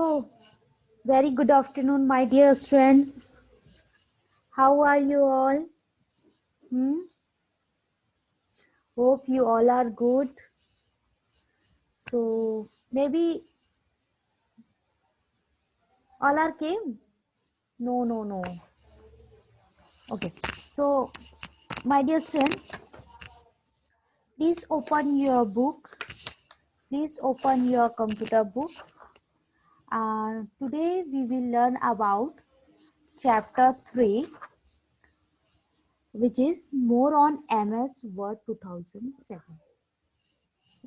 So, very good afternoon, my dear students. How are you all? Hope you all are good. So, maybe all are came? No. Okay. So, my dear student, please open your book. Please open your computer book. Today we will learn about chapter 3, which is more on MS Word 2007.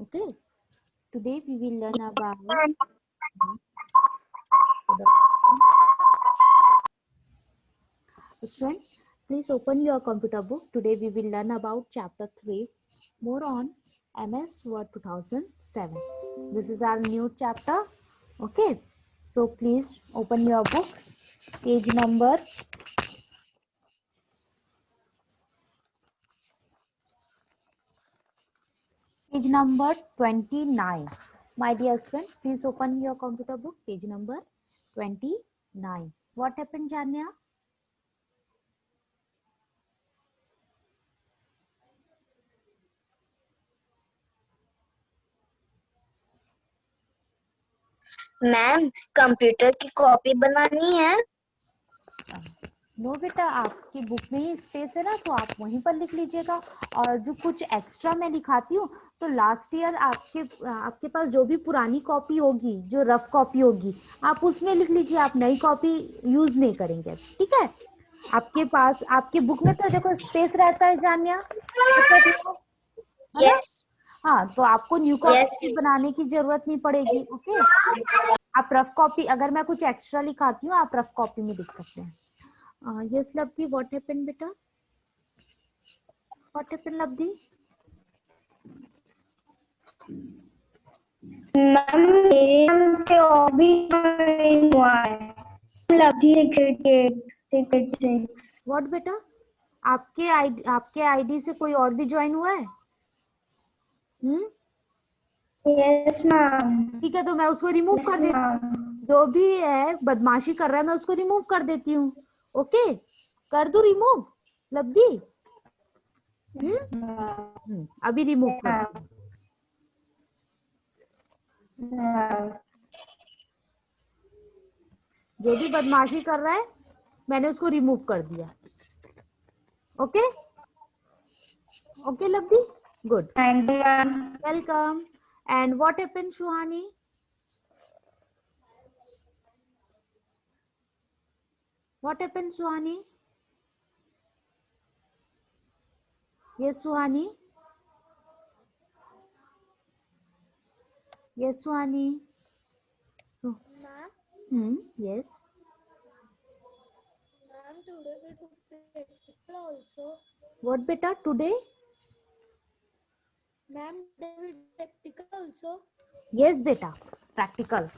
Okay. Today we will learn about Student, please open your computer book. Today we will learn about chapter 3, more on MS Word 2007. This is our new chapter. Okay. So please open your book. Page number 29. My dear student, please open your computer book. Page number 29. What happened, Janya? Ma'am computer की copy बनानी है। No बेटा, आपकी book में ही space है ना, तो आप वहीं पर लिख लीजिएगा। और जो कुछ एक्स्ट्रा मैं लिखाती हूँ, तो लास्ट ईयर आपके पास जो भी पुरानी कॉपी होगी, जो रफ कॉपी होगी, आप उसमें लिख लीजिए। आप नई कॉपी यूज नहीं करेंगे, ठीक है। आपके पास आपके बुक में तो देखो स्पेस रहता है, जानिया। यस। हाँ, तो आपको न्यू कॉपी बनाने की जरूरत नहीं पड़ेगी। ओके, आप रफ कॉपी, अगर मैं कुछ एक्स्ट्रा लिखाती हूँ, आप रफ कॉपी में लिख सकते हैं। Yes, Labdi, what happened, beta? What happened, Labdi? Ma'am मेरे नाम से और भी ज्वाइन हुआ है, लब्धि 688 What बेटा? आपके आईडी से कोई और भी ज्वाइन हुआ है? Yes ma'am. ठीक है, तो मैं उसको रिमूव कर देती हूँ। जो भी है बदमाशी कर रहा है, मैं उसको रिमूव कर देती हूँ। ओके, कर दूं रिमूव, लब्दी? अभी रिमूव कर दूं। जो भी बदमाशी कर रहा है, मैंने उसको रिमूव कर दिया। Okay okay Labdhi, good, welcome. And what happened, Suhani? What happened, Suhani? Yes, Suhani. Yes, Suhani. Ma'am. Yes. Ma'am, today we do practical also. What beta today? Ma'am, they will practical also. Yes, beta. Practical.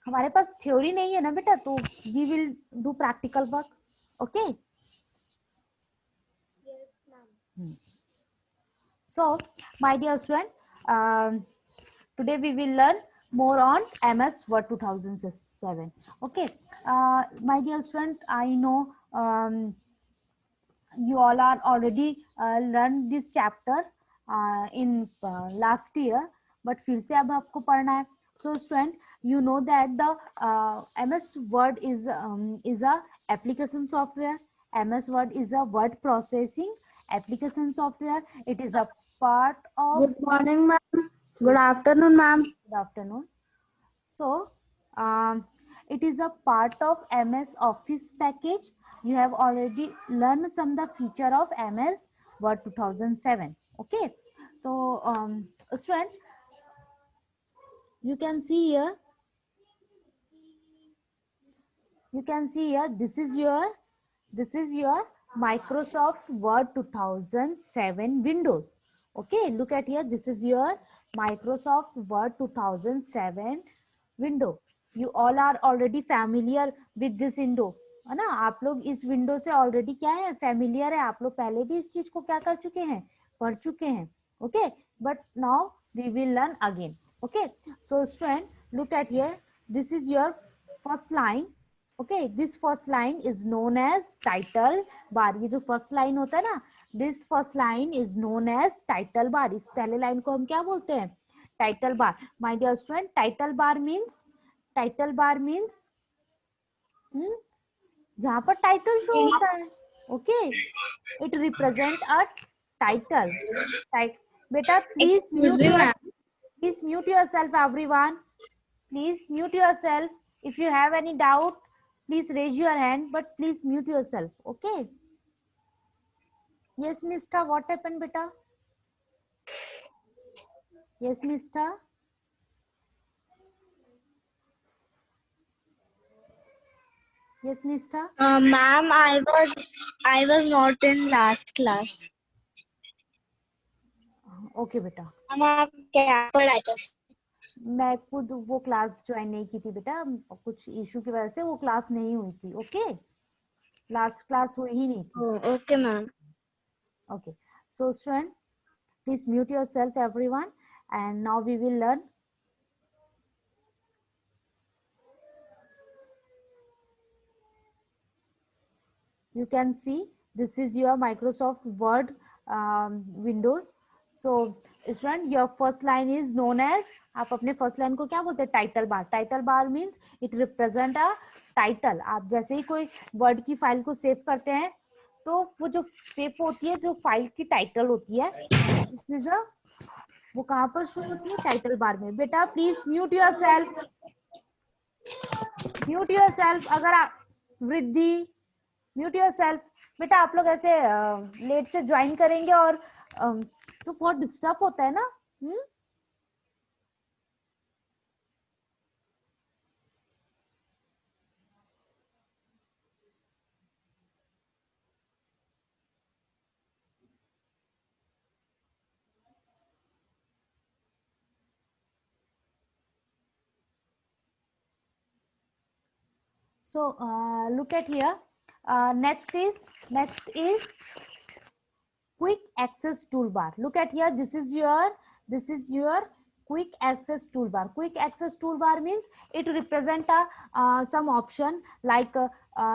हमारे पास theory नहीं है ना बेटा, तो we will do practical work. Okay. Yes, ma'am. So, my dear student, today we will learn more on MS Word 2007. Okay. My dear student, I know you all are already learned this chapter in last year, but फिर से अब आपको पढ़ना है. So student, you know that the MS Word is a application software. MS Word is a word processing application software. It is a part of. Good morning, ma'am. Good afternoon, ma'am. Good afternoon. So, it is a part of MS Office package. You have already learned some the feature of MS Word 2007. Okay. So, student, you can see here. You can see here. This is your Microsoft Word 2007 Windows. Okay. Look at here. This is your Microsoft Word 2007 window. You all are already familiar with this window, है ना। आप लोग इस window से already क्या है, familiar है। आप लोग पहले भी इस चीज को क्या कर चुके हैं, पढ़ चुके हैं। Okay, but now we will learn again. Okay, so student, look at here, this is your first line. Okay, this first line is known as title bar. ये जो first line होता है ना, this first line is known as title bar. इस पहले line को हम क्या बोलते हैं? Title bar. My dear student, title bar means जहां पर टाइटल शो होता है. Okay, it represent a title. बेटा please mute yourself everyone. Please mute yourself. If you have any doubt, please raise your hand, but please mute yourself. Okay? Yes, Nistha, what happened, beta? Yes, Nistha. Yes, Nistha. Ma'am, I was not in last class. Okay, बेटा. हम आप क्या पढ़ाए थे? मैं खुद वो class join नहीं की थी बेटा, कुछ इशू की वजह से वो क्लास नहीं हुई थी. ओके, लास्ट क्लास हुई ही नहीं थी. Okay ma'am. Okay, so student, please mute yourself everyone, and now we will learn. You can see this is your Microsoft Word Windows. So student, your first line is known as, आप अपने first line को क्या बोलते हैं? Title bar. Title bar means it represent a title. आप जैसे ही कोई word की फाइल को सेव करते हैं तो वो जो सेव होती है, जो फाइल की टाइटल होती है, वो कहाँ पर शो होती है? टाइटल बार में. बेटा please mute yourself. Mute yourself. अगर आप वृद्धि, म्यूट योरसेल्फ. बेटा आप लोग ऐसे लेट से ज्वाइन करेंगे और तो बहुत डिस्टर्ब होता है ना. So look at here. Next is quick access toolbar. Look at here. This is your quick access toolbar. Quick access toolbar means it represent some option like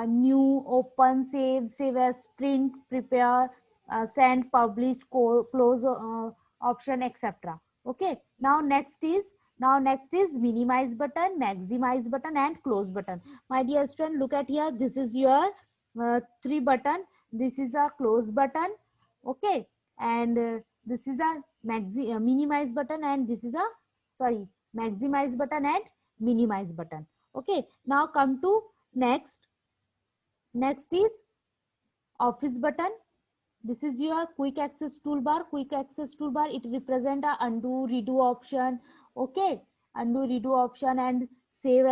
new, open, save as, print, prepare, send, publish, close option, etc. Okay. Now next is minimize button, maximize button, and close button. My dear student, look at here. This is your 3 button. This is a close button. Okay, and this is a minimize button, and this is a maximize button and minimize button. Okay, now come to next is office button. This is your quick access toolbar. Quick access toolbar, it represent a undo, redo option. Okay, undo, redo option, and save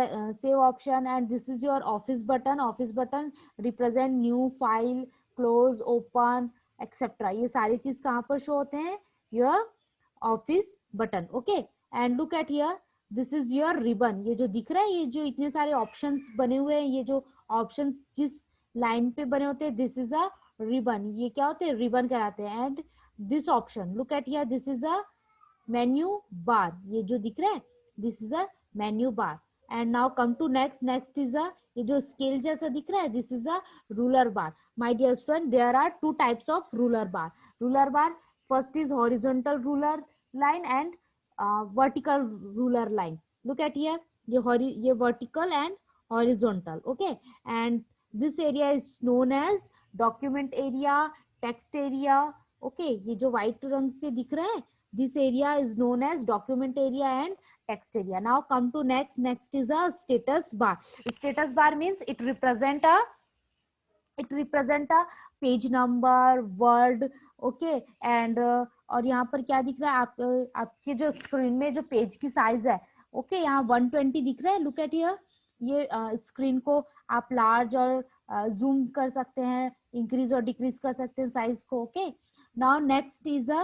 option. And this is your office button. Office button represent new file, close, open, etc. ये सारी चीज कहाँ पर show होते हैं? Your office button. Okay, and look at here. This is your ribbon. ये जो दिख रहा है, ये जो इतने सारे options बने हुए हैं, ये जो options जिस लाइन पे बने होते हैं, this is a ribbon. ये क्या होते हैं? रिबन कहलाते हैं. And this option, look at here, this is a menu bar. ये जो दिख रहा है, this is a menu bar. And now come to next is a, ये जो स्केल जैसा दिख रहा है, this is a ruler bar. My dear student, there are 2 types of ruler bar. Ruler bar, first is horizontal ruler line and vertical ruler line. Look at here, ये vertical and horizontal. Okay, and this area is known as document area, text area. Okay, ये जो white रंग से दिख रहा है, this area is known as document area and text area. Now come to next is a status bar. Status bar means it represent a page number, word. Okay, and और यहाँ पर क्या दिख रहा है? आपके जो स्क्रीन में जो पेज की साइज है, ओके, यहाँ 120 दिख रहा है. लुक एट हियर, ये स्क्रीन को आप लार्ज और जूम कर सकते हैं, इंक्रीज और डिक्रीज कर सकते हैं साइज को. Okay, now next is a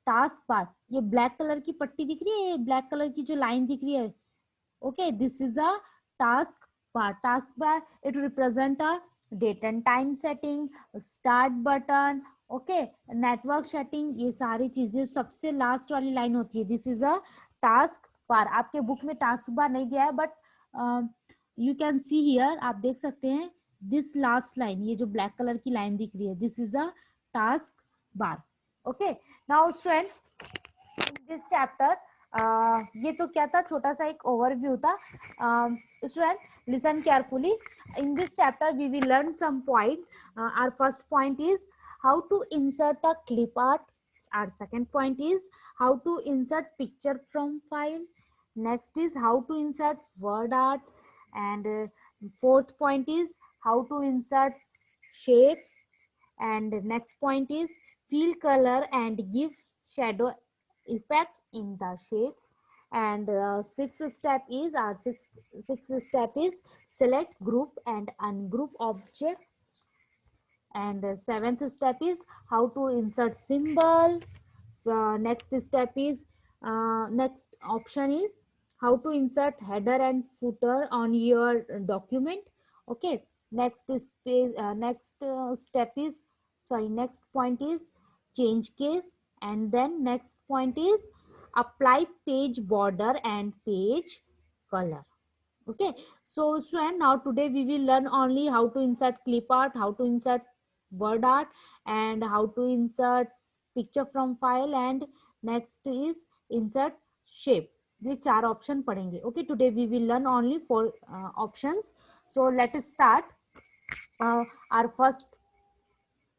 task बार. ये ब्लैक कलर की पट्टी दिख रही है, ब्लैक कलर की जो लाइन दिख रही है, okay, this is a task bar. Task bar, it represent a date and time setting, start button, okay, network setting. ये सारी चीजें सबसे लास्ट वाली लाइन होती है. This is a task bar, आपके बुक में टास्क बार नहीं दिया है, but you can see here, आप देख सकते हैं दिस लास्ट लाइन, ये जो ब्लैक कलर की लाइन दिख रही है, this is a task bar. Okay, now student, this chapter, ये तो क्या था, छोटा सा एक ओवरव्यू था. Student, listen carefully. In this chapter we will learn some point. Our first point is how to insert a clip art. Our second point is how to insert picture from file. Next is how to insert word art. And fourth point is how to insert shape. And next point is fill color and give shadow effects in the shape. And sixth step is select group and ungroup objects. And seventh step is how to insert symbol. Next step is next option is how to insert header and footer on your document. Okay, next step is, sorry, next point is change case. And then next point is apply page border and page color. Okay, so student, now today we will learn only how to insert clip art, how to insert word art, and how to insert picture from file. And next is insert shape. ये चार option पढ़ेंगे. Okay, today we will learn only four options. So let us start. uh, our first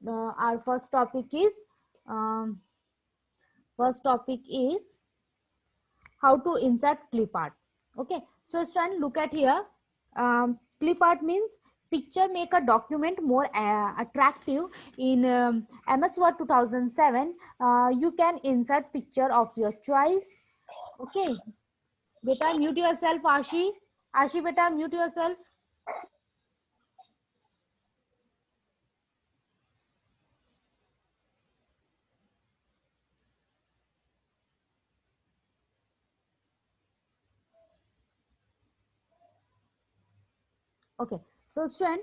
our first topic is how to insert clip art. Okay, so student, look at here. Clip art means picture make a document more attractive. In MS Word 2007, you can insert picture of your choice. Okay, beta mute yourself. Ashi beta mute yourself. Okay, so student,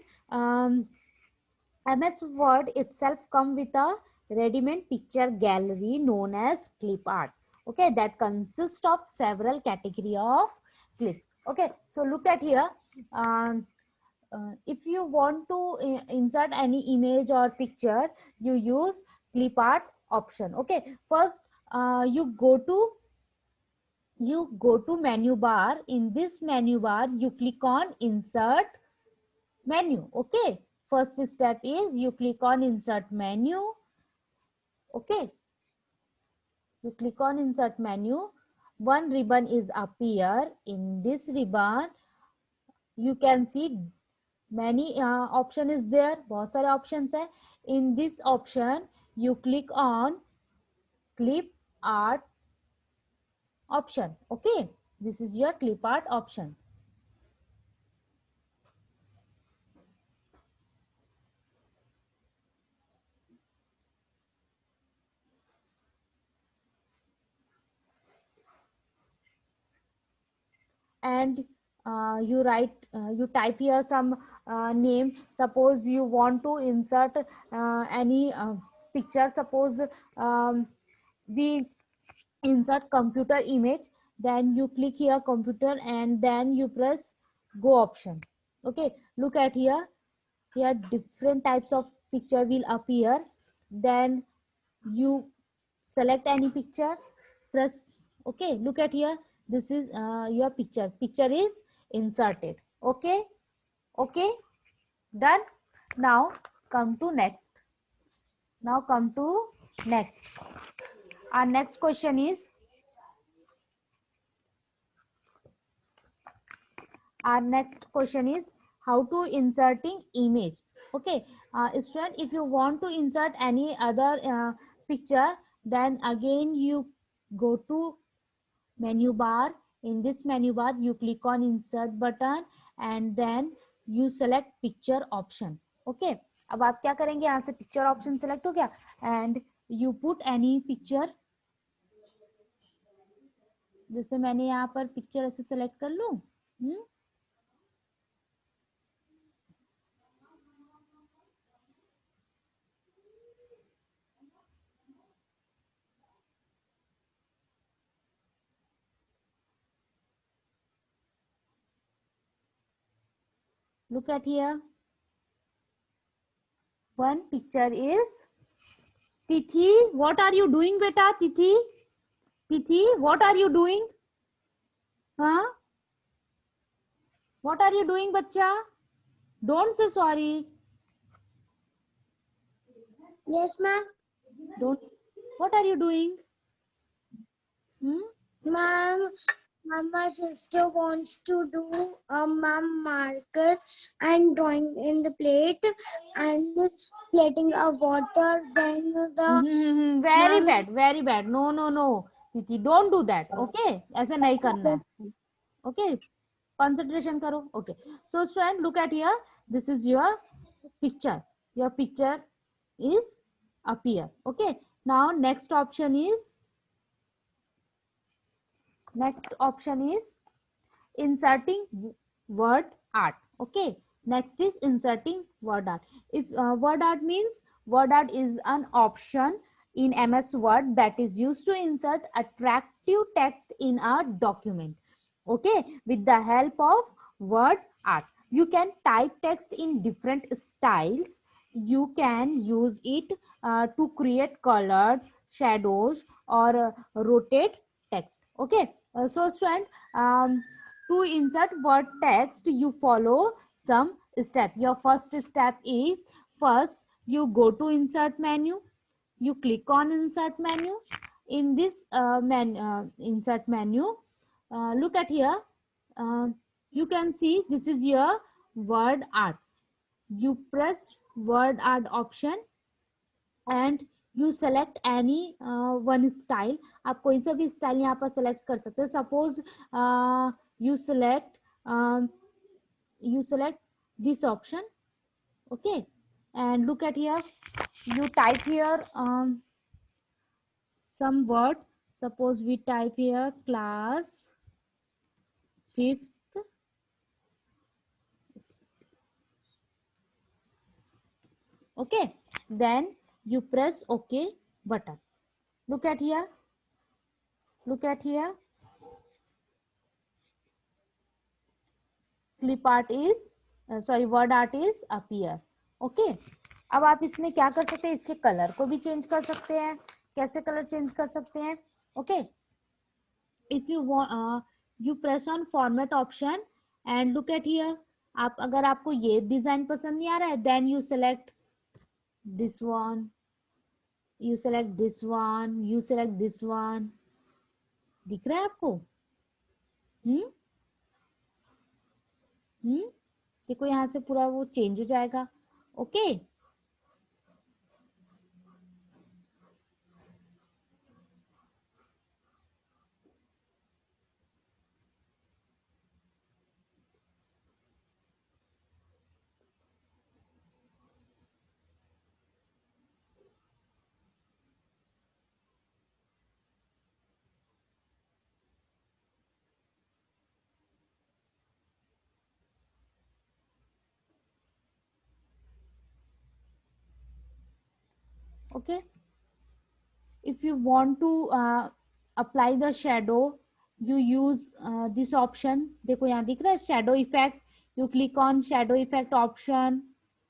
MS Word itself come with a ready-made picture gallery known as clip art. Okay, that consists of several category of clips. Okay, so look at here. Um, if you want to insert any image or picture, you use clip art option. Okay, first you go to menu bar. In this menu bar, you click on insert menu. Okay, first step is you click on insert menu. Okay, you click on insert menu. One ribbon is appear. In this ribbon you can see many option is there, बहुत सारे options है. In this option you click on clip art option. Okay, this is your clip art option. And you type here some name. Suppose you want to insert any picture. Suppose we insert computer image, then you click here computer and then you press go option. Okay, look at here. Here different types of picture will appear. Then you select any picture, press. Okay, look at here, this is your picture is inserted. Okay, okay, done. Now come to next. Now come to next. Our next question is how to inserting image. Okay, student, if you want to insert any other picture, then again you go to menu bar. In this menu bar you click on insert button and then you select picture option. Okay, अब आप क्या करेंगे, यहाँ से picture option select हो गया and you put any picture. जैसे मैंने यहाँ पर पिक्चर ऐसे सेलेक्ट कर लूं. look at here. One picture is Tithi. What are you doing, beta? Tithi, what are you doing? Huh? What are you doing, bacha? Don't say sorry. Yes, ma'am. Don't. What are you doing? Ma'am, my sister wants to do a marker and drawing in the plate and plating a water. Then the Very ma'am. bad, very bad. No, no, no. Tithi, don't do that. Okay? ऐसा नहीं करना है. Okay? Concentration करो. Okay. So, student, look at here. This is your picture. Your picture is appear. Okay? Now, next option is inserting word art. Okay, next is inserting word art. If word art means, word art is an option in MS Word that is used to insert attractive text in a document. Okay, with the help of word art, you can type text in different styles. You can use it to create colored shadows or rotate text. Okay, so student, to insert word text, you follow some step. Your first step is, first you go to insert menu, you click on insert menu. In this insert menu, look at here. uh, you can see this is your word art. You press word art option and you select any one style. आप कोई सा भी style यहाँ पर select कर सकते हैं. Suppose you select um, this option. Okay, and look at here. You type here some word. Suppose we type here class 5th. Okay, then you press OK button. Look at here. Look at here. Clip art is word art is appear. Okay, अब आप इसमें क्या कर सकते हैं, इसके colour को भी चेंज कर सकते हैं. कैसे कलर चेंज कर सकते हैं? Okay, if you want you press on format option and look at here. आप अगर आपको ये डिजाइन पसंद नहीं आ रहा है, then you select this one, you select this one, you select this one. दिख रहा है आपको? देखो यहाँ से पूरा वो चेंज हो जाएगा. Okay, okay. If you want to apply the shadow, you use this option. देखो यहाँ दिख रहा है shadow effect. You click on shadow effect option.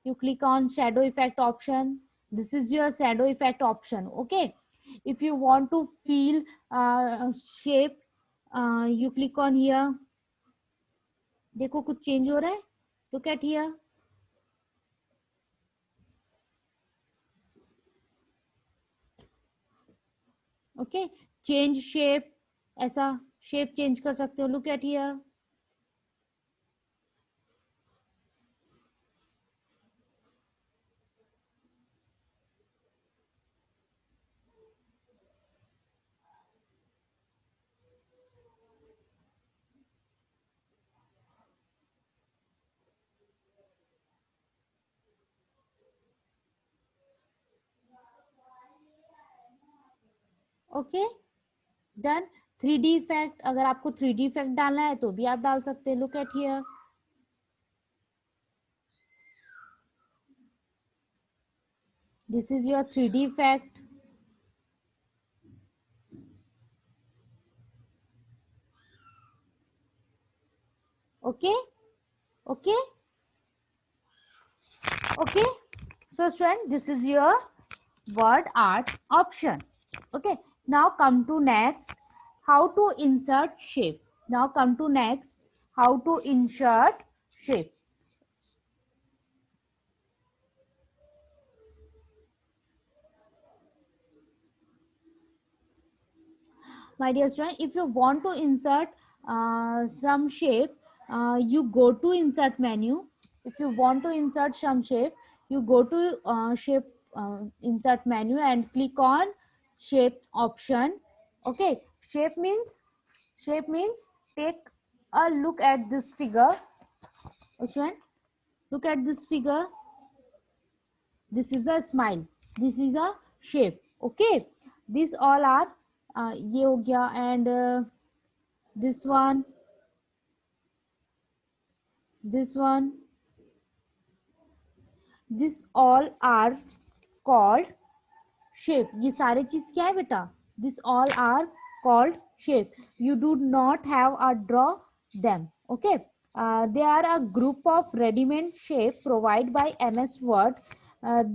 You click on shadow effect option. This is your shadow effect option. Okay, if you want to feel shape, you click on here. देखो कुछ change हो रहा है. Look at here. Okay, change shape. ऐसा shape change कर सकते हो. Look at here. Okay, done. 3D effect, अगर आपको 3D इफेक्ट डालना है तो भी आप डाल सकते हैं. Look at here. This is your 3D effect. Okay, okay. Okay, so student, this is your word art option. Okay, now come to next, how to insert shape. Now come to next, how to insert shape. My dear student, if you want to insert some shape, you go to insert menu. If you want to insert some shape, you go to shape insert menu and click on shape option. Okay, shape means take a look at this figure. Student, look at this figure. This is a smile, this is a shape. Okay, these all are ये हो गया, and this one, this one, this all are called shape. ये सारे चीज क्या है बेटा? This all are called shape. You do not have a draw them. Okay, they are a group of ready-made shape provided by MS Word.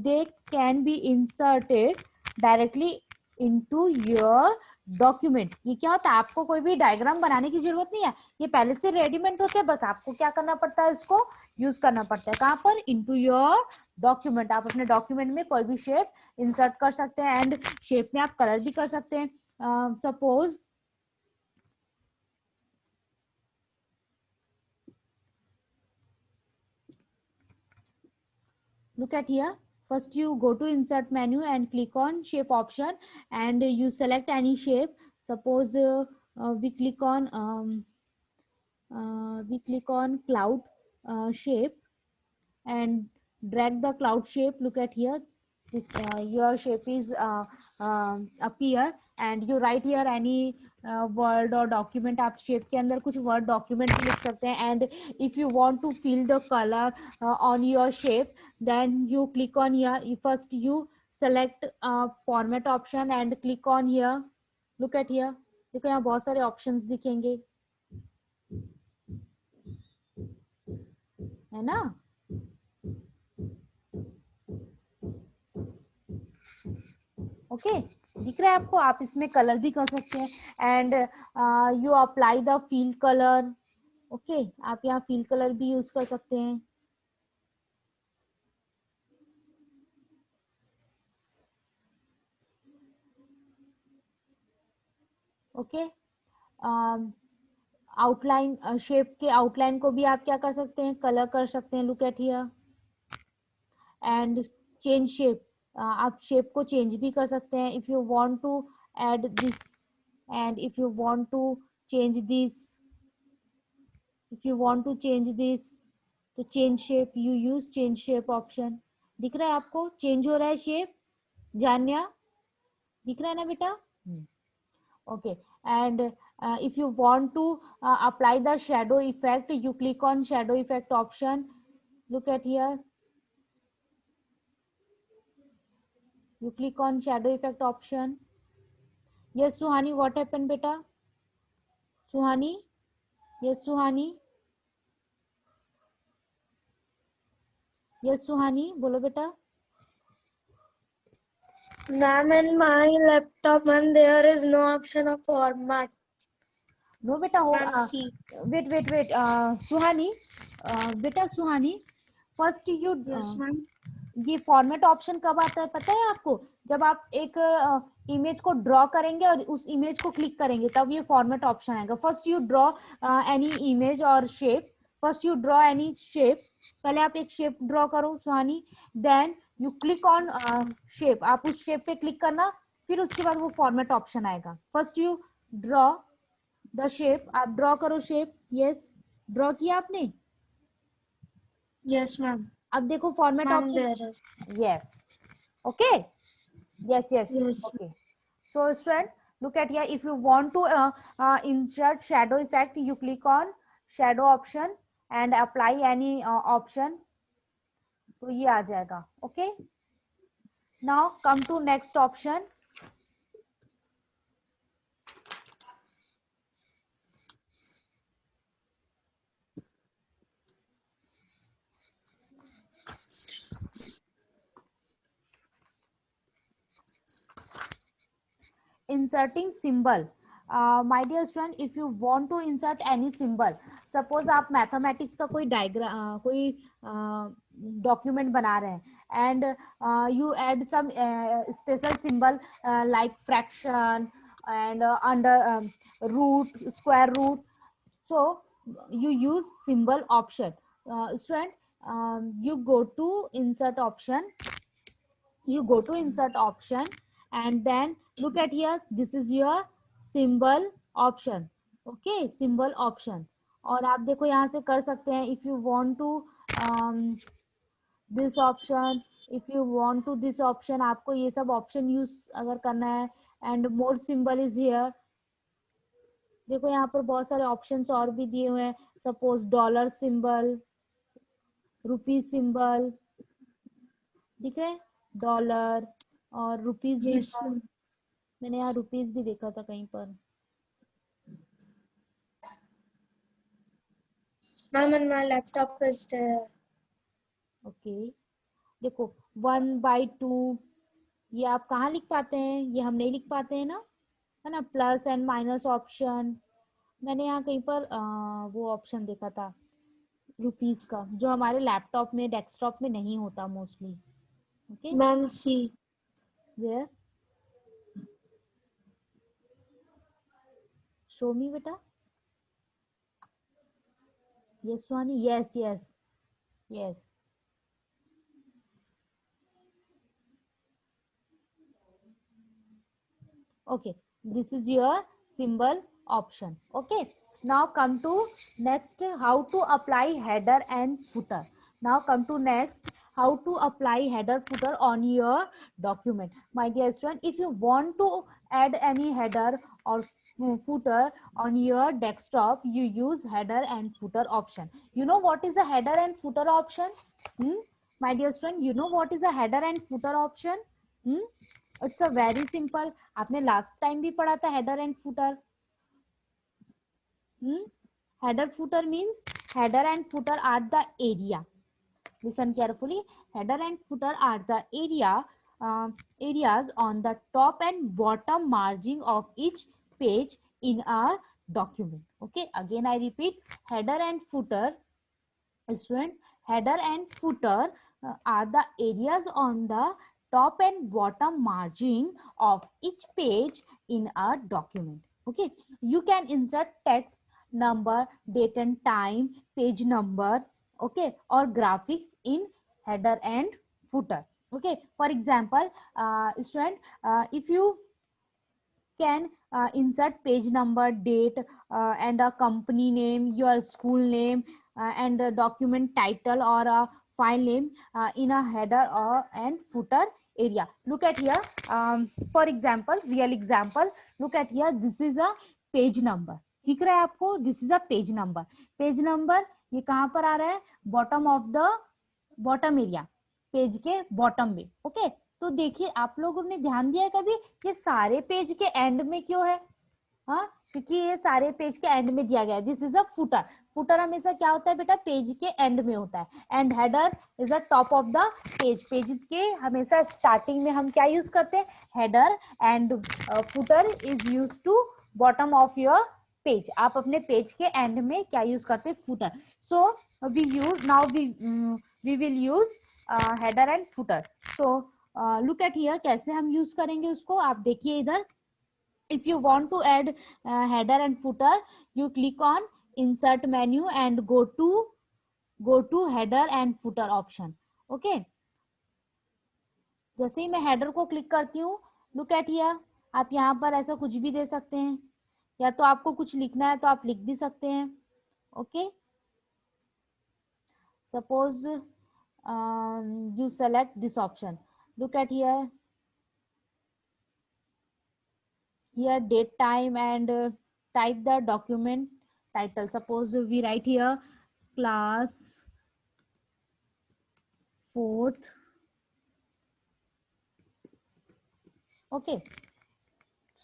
They can be inserted directly into your document. ये क्या होता है? आपको कोई भी diagram बनाने की जरूरत नहीं है, ये पहले से रेडीमेड होते हैं. बस आपको क्या करना पड़ता है? इसको यूज करना पड़ता है. कहाँ पर? Into your document. आप अपने डॉक्यूमेंट में कोई भी शेप इंसर्ट कर सकते हैं, एंड शेप में आप कलर भी कर सकते हैं. Suppose look at here. First you go to insert menu and click on shape option, and you select any shape. Suppose we click on cloud shape and drag the cloud shape. Look at here, this your shape is appear, and you write here any word or document. आप shape के अंदर कुछ word document भी लिख सकते हैं. And if you want to fill the color on your shape, then you click on here. First you select format option and click on here. Look at here, देखो यहाँ बहुत सारे options दिखेंगे, है ना? ओके, दिख रहा है आपको? आप इसमें कलर भी कर सकते हैं. And you apply the feel colour. Okay, आप यहाँ फील कलर भी यूज कर सकते हैं. ओके, आउटलाइन शेप के आउटलाइन को भी आप क्या कर सकते हैं? कलर कर सकते हैं. Look at here. And change shape, आप शेप को चेंज भी कर सकते हैं. If you want to add this, and if you want to change this, if you want to change this, तो change shape, you use change shape option. दिख रहा है आपको? चेंज हो रहा है शेप. जान्या, दिख रहा है ना बेटा? Okay, and if you want to apply the shadow effect, you click on shadow effect option. Look at here, you click on shadow effect option. Yes Suhani, what happened beta? Suhani, yes Suhani, yes Suhani, बोलो बेटा. Ma'am, in my laptop, ma'am, there is no option of format. No बेटा हो. Ma'am, see. Wait सुहानी, बेटा सुहानी, first you Yes, ma'am. ये format option कब आता है पता है आपको? जब आप एक इमेज को ड्रॉ करेंगे और उस इमेज को क्लिक करेंगे, तब ये फॉर्मेट ऑप्शन आएगा. First you draw any image or shape. First you draw any shape. पहले आप एक शेप ड्रॉ करो Suhani, then you click on shape. आप उस शेप पे क्लिक करना, फिर उसके बाद वो फॉर्मेट ऑप्शन आएगा. First you draw the shape. आप ड्रॉ करो शेप. यस, ड्रॉ किया आपने? Yes, ma'am. अब देखो format Ma'am, option. there is. Yes, okay, yes, Yes. okay. So student, look at here. If you want to insert shadow effect, you click on shadow option and apply any option, तो ये आ जाएगा. Okay, now come to next option. inserting symbol. My dear student, if you want to insert any symbol, suppose आप mathematics का कोई diagram कोई document बना रहे हैं and you add some special symbol like fraction and under root, square root, so you use symbol option. Student, you go to insert option, and then look at here, this is your symbol option. Okay, symbol option. और आप देखो यहाँ से कर सकते हैं, if you want to this option, if you want to this option, आपको ये सब option use अगर करना है, and more symbol is here. देखो यहाँ पर बहुत सारे ऑप्शंस और भी दिए हुए हैं, सपोज डॉलर सिंबल, रुपी सिंबल, दिख रहे हैं डॉलर और रुपीज भी Yes, था। मैंने यहाँ रुपीज भी देखा था कहीं पर। ma'am, and my laptop is there. Okay, देखो 1/2 ये आप कहाँ लिख पाते हैं, ये हम नहीं लिख पाते हैं ना, है ना, प्लस एंड माइनस ऑप्शन। मैंने यहाँ कहीं पर वो ऑप्शन देखा था रुपीज का, जो हमारे लैपटॉप में, डेस्कटॉप में नहीं होता mostly. Okay, Ma'am, see. Where, show me बेटा। Yes Suhani, yes yes yes. Okay, this is your symbol option. Okay, now come to next, how to apply header and footer. Now come to next, how to apply header footer on your document. My dear student, if you want to add any header or footer on your desktop, you use header and footer option. You know what is a header and footer option? My dear student, you know what is a header and footer option? It's a very simple, आपने last time भी पढ़ा था header and footer. Header footer means header and footer are the area, listen carefully, header and footer are the areas on the top and bottom margin of each page in a document. Okay, again I repeat, header and footer, student, header and footer are the areas on the top and bottom margin of each page in a document. Okay, you can insert text, number, date and time, page number, okay, or graphics in header and footer. Okay, for example, student, if you can insert page number, date, and a company name, your school name, and a document title or a file name in a header or and footer area. Look at here, for example, real example, look at here, this is a page number, दिख रहा है आपको, this is a page number. Page number ये कहाँ पर आ रहा है, bottom of the bottom area, page के बॉटम में। ओके, तो देखिए आप लोगों ने ध्यान दिया है कभी, ये सारे पेज के एंड में क्यों है? हाँ, क्योंकि ये सारे पेज के एंड में दिया गया है। This is a footer, footer हमेशा क्या होता है बेटा, पेज के एंड में होता है। And header is a top of the page, page के हमेशा स्टार्टिंग में हम क्या यूज करते हैं, header, and footer is use to bottom of your page. आप अपने पेज के एंड में क्या यूज करते हैं, footer. So we use now we will use header and footer. So look at here, कैसे हम यूज करेंगे उसको, आप देखिए इधर। If you want to add header and footer, you click on insert menu and go to header and footer option. Okay, जैसे ही मैं header को क्लिक करती हूँ, look at here, आप यहाँ पर ऐसा कुछ भी दे सकते हैं, या तो आपको कुछ लिखना है तो आप लिख भी सकते हैं। Okay, suppose you select this option, look at here, date, time, and type the document title. Suppose we write here class 4th. Okay,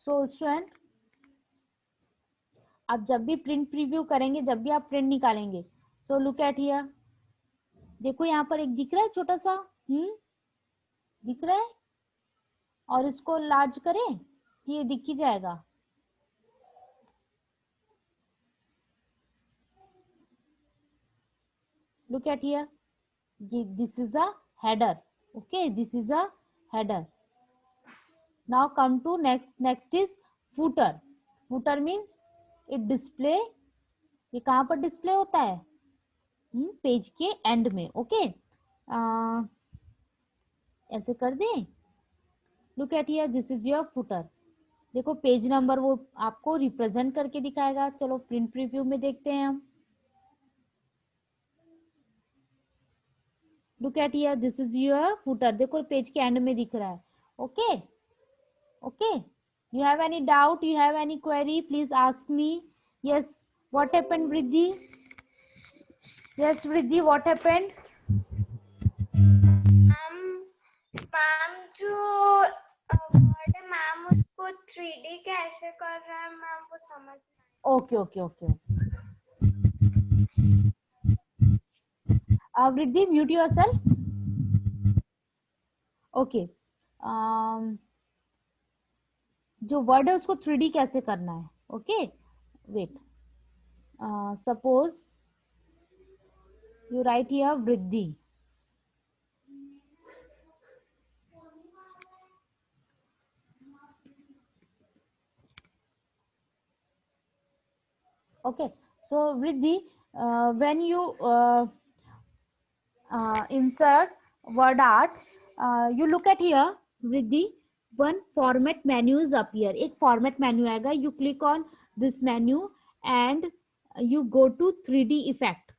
so student, आप जब भी प्रिंट प्रीव्यू करेंगे, जब भी आप प्रिंट निकालेंगे, सो लुक एट हियर, देखो यहाँ पर एक दिख रहा है छोटा सा, दिख रहा है, और इसको लार्ज करें, कि ये दिख ही जाएगा? Look at here. This is a header. Okay, this is a header. Now come to next is footer. Footer means it display, ये कहाँ पर डिस्प्ले होता है? पेज के एंड में. ओके, ऐसे कर दें. Look at here, this is your footer. देखो पेज नंबर वो आपको रिप्रेजेंट करके दिखाएगा. चलो प्रिंट प्रीव्यू में देखते हैं हम. Look at here, this is your footer. देखो पेज के एंड में दिख रहा है. Okay okay, you have any doubt, you have any query, please ask me. Yes, what happened, Vriddhi? Yes, Vriddhi, what happened? Ma'am जो word है ma'am उसको 3D कैसे कर रहा है मैम वो समझ नहीं. Okay, okay, okay. Vriddhi, mute yourself. Okay. जो वर्ड है उसको 3D कैसे करना है? Okay, wait. Suppose you write here Vriddhi. Okay, so Vriddhi, when you insert word art, you look at here Vriddhi, one format menu is appear. एक format menu आएगा. You click on this menu and you go to 3D effect.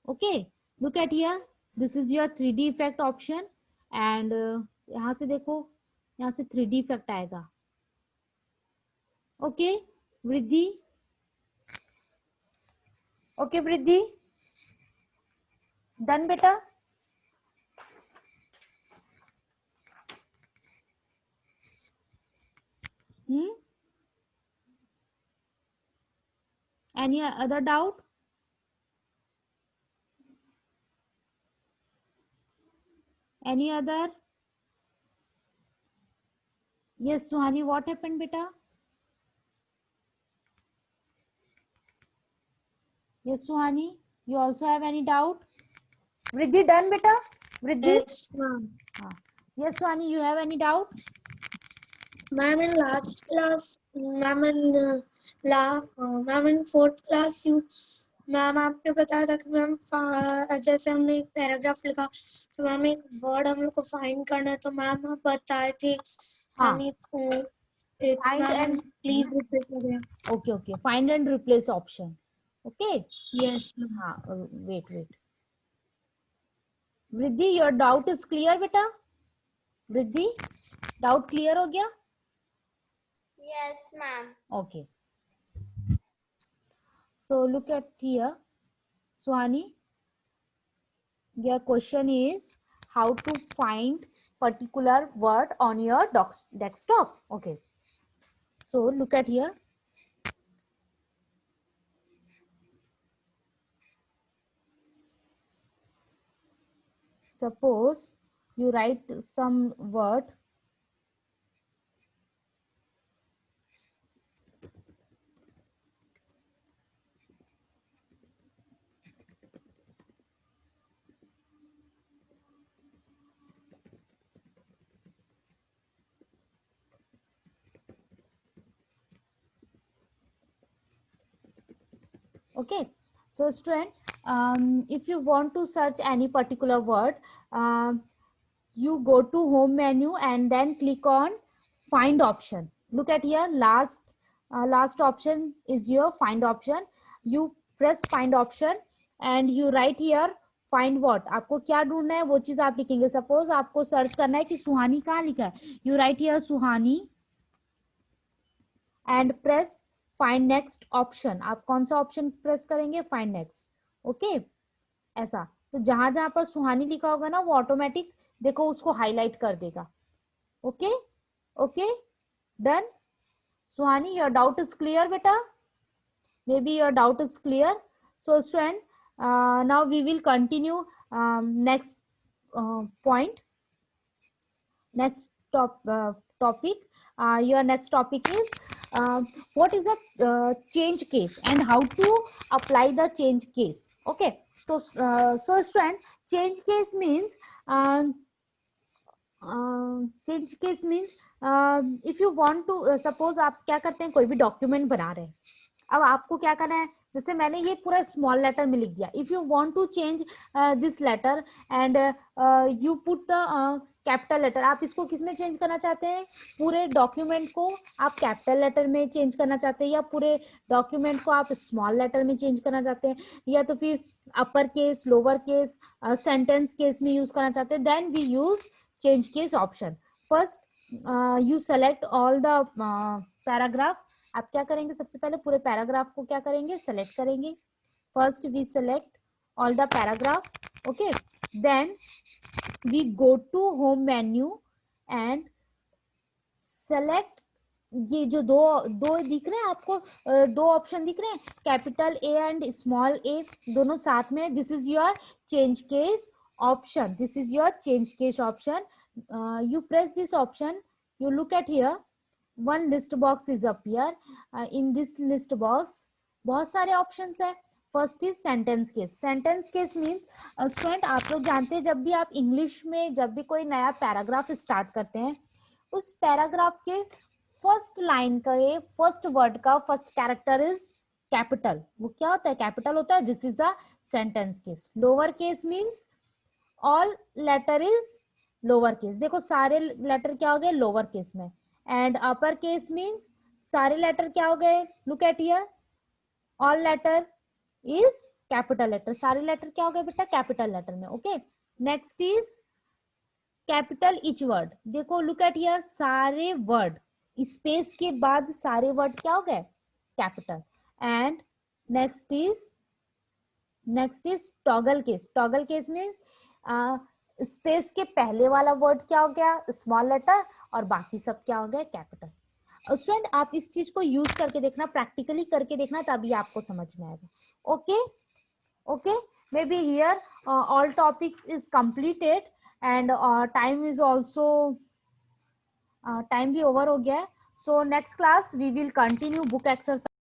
Okay, look at here, this is your 3D effect option and यहाँ से देखो, यहाँ से 3D effect आएगा. Okay, Vriddhi. Okay, Vriddhi, done बेटा? Any other doubt? Any other? Yes, Suhani, what happened beta? Yes, Suhani, you also have any doubt? Vriddhi, done beta? Vriddhi? Yes ma'am. Yes, Suhani, you have any doubt? Ma'am, in last class, ma'am in fourth class, ma'am आपने बताया था कि ma'am जैसे हमने एक paragraph लिखा तो ma'am एक वर्ड हम लोग को फाइंड करना है तो मैम आप बताए थे. हाँ. Find and please repeat again. Okay, okay. Find and replace option. Okay. Yes ma'am. हाँ, wait. Vriddhi, your doubt is clear बेटा? Vriddhi, doubt clear हो गया? Yes ma'am. Okay. So look at here, Suhani. Your question is how to find particular word on your desktop. Okay. So look at here. Suppose you write some word. Okay, so student, if you want to search any particular word, you go to home menu and then click on find option. Look at here, last option is your find option. You press find option and you write here find what. आपको क्या ढूंढना है वो चीज आप लिखेंगे. Suppose आपको search करना है कि सुहानी कहाँ लिखा है. You write here Suhani and press find next option. आप कौन सा ऑप्शन प्रेस करेंगे? Find next. ओके, ऐसा. तो जहां जहां पर सुहानी लिखा होगा ना वो ऑटोमेटिक देखो उसको हाईलाइट कर देगा. Okay okay, done. Suhani, your doubt is clear बेटा? Maybe your doubt is clear. So student, now we will continue next point, next topic. your next topic is what is a change case and how to apply the change case. Okay, so student, change case means change case means if you want to suppose आप क्या करते हैं, कोई भी document बना रहे हैं, अब आपको क्या करना है, जैसे मैंने ये पूरा स्मॉल लेटर में लिख दिया, if you want to change this letter and you put the capital letter, आप इसको किस में चेंज करना चाहते हैं, पूरे डॉक्यूमेंट को आप कैपिटल लेटर में चेंज करना चाहते हैं, या पूरे डॉक्यूमेंट को आप स्मॉल लेटर में चेंज करना चाहते हैं, या तो फिर upper case, lower case, sentence case में यूज करना चाहते हैं, then we use change case option. First you select all the paragraph. आप क्या करेंगे, सबसे पहले पूरे पैराग्राफ को क्या करेंगे, सेलेक्ट करेंगे. First we select all the paragraph. Okay, then we go to home menu and select. ये जो दो दिख रहे हैं आपको, दो ऑप्शन दिख रहे हैं, कैपिटल ए एंड स्मॉल ए, दोनों साथ में. This is your change case option. This is your change case option. You press this option, you look at here, one list box is appear. In this list box बहुत सारे options है. First is sentence case. Sentence case means student, आप लोग जानते हैं जब भी आप इंग्लिश में जब भी कोई नया पैराग्राफ स्टार्ट करते हैं, उस पैराग्राफ के फर्स्ट लाइन का फर्स्ट वर्ड का फर्स्ट कैरेक्टर इज कैपिटल. वो क्या होता है, कैपिटल होता है. This is a sentence case. Lower case means all letter is lower case. देखो सारे लेटर क्या हो गए, लोअर केस में. एंड अपर केस मीन्स सारे लेटर क्या हो गए, look at here, all letter is capital letter. सारे लेटर क्या हो गए बेटा, कैपिटल लेटर में. Okay, next is capital each word. देखो लुक एट हियर, सारे वर्ड स्पेस के बाद सारे वर्ड क्या हो गए, capital. And next is toggle case. Toggle case means space के पहले वाला वर्ड क्या हो गया, स्मॉल लेटर, और बाकी सब क्या हो गया, कैपिटल. स्टूडेंट, आप इस चीज को यूज करके देखना, प्रैक्टिकली करके देखना, तभी आपको समझ में आएगा. Okay, may be here all topics is completed and time is also, time भी ओवर हो गया है. So next class we will continue book exercise.